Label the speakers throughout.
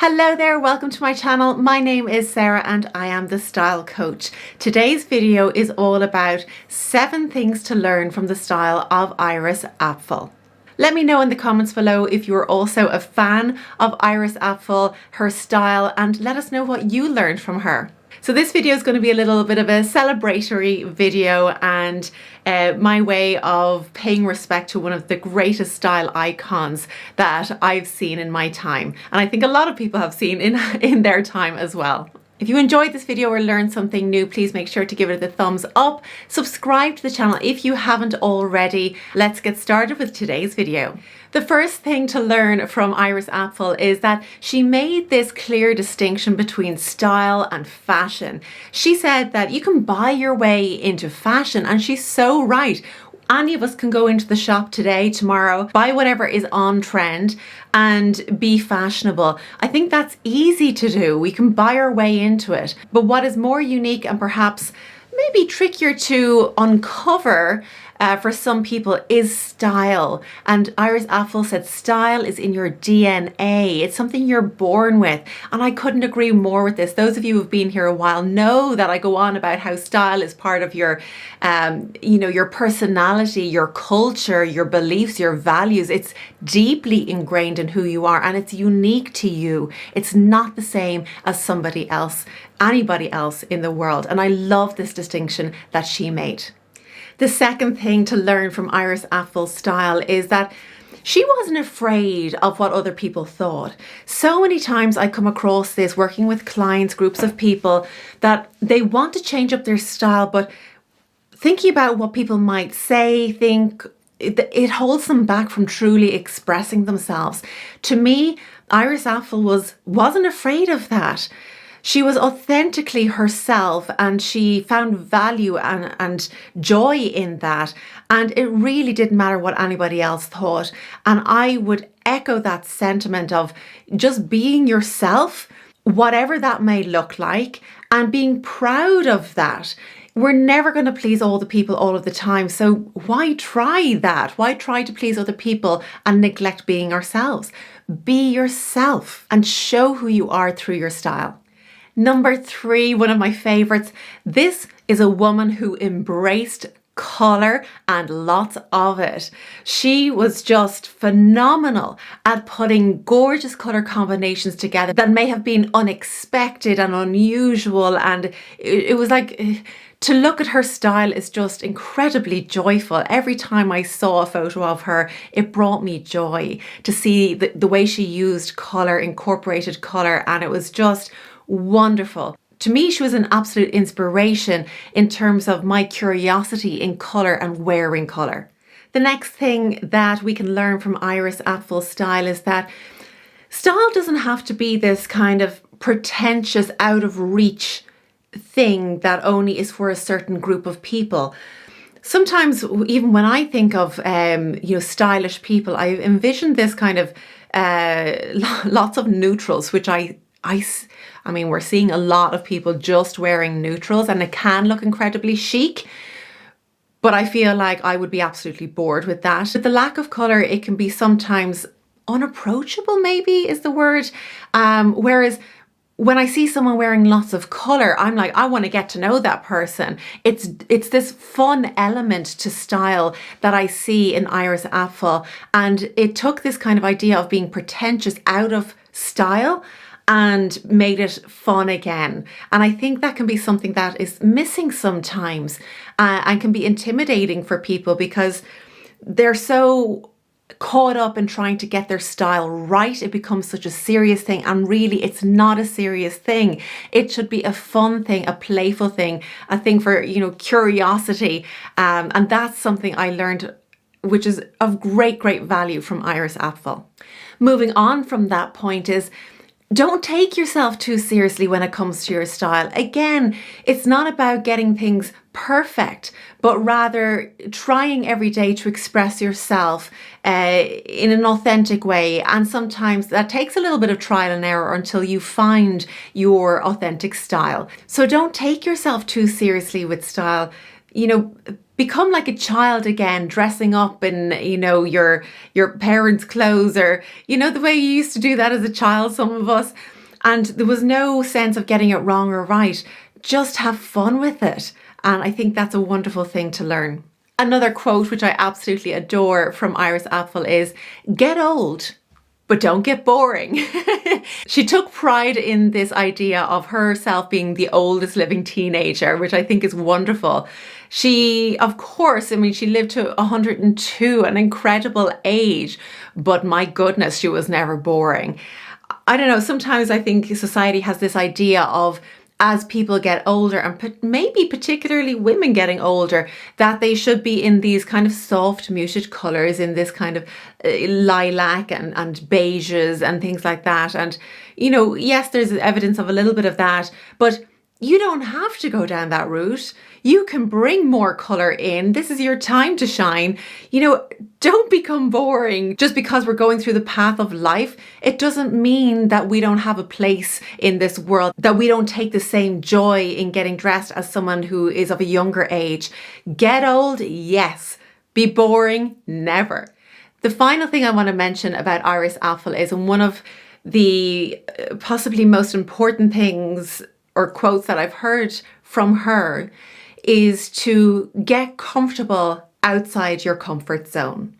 Speaker 1: Hello there, welcome to my channel. My name is Sarah and I am the style coach. Today's video is all about 7 things to learn from the style of Iris Apfel. Let me know in the comments below if you're also a fan of Iris Apfel, her style, and let us know what you learned from her. So this video is going to be a little bit of a celebratory video and my way of paying respect to one of the greatest style icons that I've seen in my time. And I think a lot of people have seen in their time as well. If you enjoyed this video or learned something new, please make sure to give it a thumbs up. Subscribe to the channel if you haven't already. Let's get started with today's video. The first thing to learn from Iris Apfel is that she made this clear distinction between style and fashion. She said that you can buy your way into fashion, and she's so right. Any of us can go into the shop today, tomorrow, buy whatever is on trend and be fashionable. I think that's easy to do. We can buy our way into it. But what is more unique and perhaps maybe trickier to uncover for some people is style. And Iris Apfel said style is in your DNA. It's something you're born with. And I couldn't agree more with this. Those of you who've been here a while know that I go on about how style is part of your, your personality, your culture, your beliefs, your values. It's deeply ingrained in who you are and it's unique to you. It's not the same as somebody else, anybody else in the world. And I love this distinction that she made. The second thing to learn from Iris Apfel's style is that she wasn't afraid of what other people thought. So many times I come across this working with clients, groups of people, that they want to change up their style, but thinking about what people might say, think, it holds them back from truly expressing themselves. To me, Iris Apfel wasn't afraid of that. She was authentically herself and she found value and joy in that. And it really didn't matter what anybody else thought. And I would echo that sentiment of just being yourself, whatever that may look like, and being proud of that. We're never going to please all the people all of the time. So why try that? Why try to please other people and neglect being ourselves? Be yourself and show who you are through your style. Number 3, one of my favorites. This is a woman who embraced color and lots of it. She was just phenomenal at putting gorgeous color combinations together that may have been unexpected and unusual. And it was like, to look at her style is just incredibly joyful. Every time I saw a photo of her, it brought me joy to see the way she used color, incorporated color, and it was just wonderful. To me, she was an absolute inspiration in terms of my curiosity in colour and wearing colour. The next thing that we can learn from Iris Apfel's style is that style doesn't have to be this kind of pretentious, out of reach thing that only is for a certain group of people. Sometimes, even when I think of stylish people, I envision this kind of lots of neutrals, which I mean, we're seeing a lot of people just wearing neutrals and it can look incredibly chic, but I feel like I would be absolutely bored with that. With the lack of colour, it can be sometimes unapproachable, maybe is the word. Whereas when I see someone wearing lots of colour, I'm like, I want to get to know that person. It's this fun element to style that I see in Iris Apfel. And it took this kind of idea of being pretentious out of style and made it fun again. And I think that can be something that is missing sometimes and can be intimidating for people because they're so caught up in trying to get their style right. It becomes such a serious thing, and really it's not a serious thing. It should be a fun thing, a playful thing, a thing for, curiosity. And that's something I learned, which is of great value from Iris Apfel. Moving on from that point is, don't take yourself too seriously when it comes to your style. Again, it's not about getting things perfect, but rather trying every day to express yourself in an authentic way. And sometimes that takes a little bit of trial and error until you find your authentic style. So don't take yourself too seriously with style. become like a child again, dressing up in, you know, your parents' clothes, or, you know, the way you used to do that as a child, some of us. And there was no sense of getting it wrong or right. Just have fun with it. And I think that's a wonderful thing to learn. Another quote, which I absolutely adore from Iris Apfel, is, "Get old, but don't get boring." She took pride in this idea of herself being the oldest living teenager, which I think is wonderful. She, of course, I mean, she lived to 102, an incredible age, but my goodness, she was never boring. I don't know, sometimes I think society has this idea of, as people get older, and maybe particularly women getting older, that they should be in these kind of soft muted colors, in this kind of lilac and beiges and things like that. And, you know, yes, there's evidence of a little bit of that, but you don't have to go down that route. You can bring more color in. This is your time to shine. You know, don't become boring just because we're going through the path of life. It doesn't mean that we don't have a place in this world, that we don't take the same joy in getting dressed as someone who is of a younger age. Get old, yes. Be boring, never. The final thing I want to mention about Iris Apfel is, and one of the possibly most important things or quotes that I've heard from her, is to get comfortable outside your comfort zone.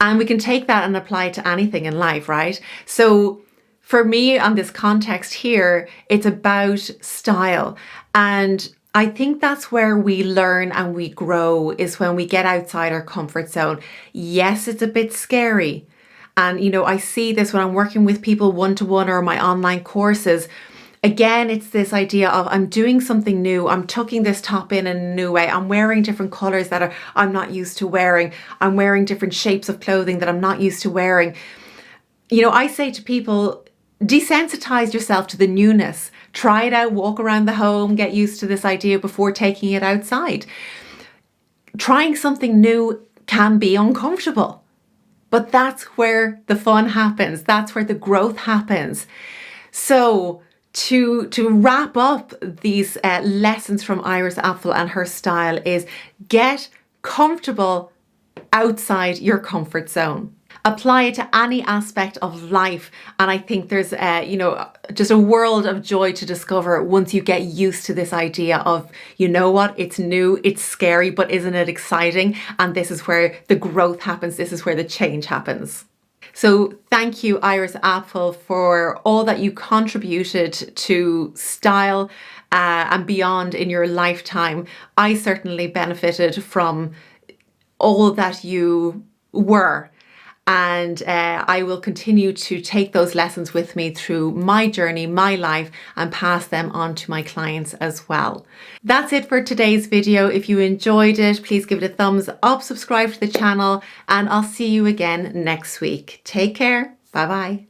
Speaker 1: And we can take that and apply it to anything in life, right? So for me, on this context here, it's about style. And I think that's where we learn and we grow, is when we get outside our comfort zone. Yes, it's a bit scary. And, you know, I see this when I'm working with people one-to-one or my online courses. Again, it's this idea of, I'm doing something new. I'm tucking this top in a new way. I'm wearing different colors that I'm not used to wearing. I'm wearing different shapes of clothing that I'm not used to wearing. You know, I say to people, desensitize yourself to the newness. Try it out, walk around the home, get used to this idea before taking it outside. Trying something new can be uncomfortable, but that's where the fun happens. That's where the growth happens. So to wrap up these lessons from Iris Apfel and her style is, get comfortable outside your comfort zone. Apply it to any aspect of life. And I think there's, you know, just a world of joy to discover once you get used to this idea of, you know what, it's new, it's scary, but isn't it exciting? And this is where the growth happens. This is where the change happens. So thank you, Iris Apfel, for all that you contributed to style and beyond in your lifetime. I certainly benefited from all that you were. And I will continue to take those lessons with me through my journey, my life, and pass them on to my clients as well. That's it for today's video. If you enjoyed it, please give it a thumbs up, subscribe to the channel, and I'll see you again next week. Take care. Bye-bye.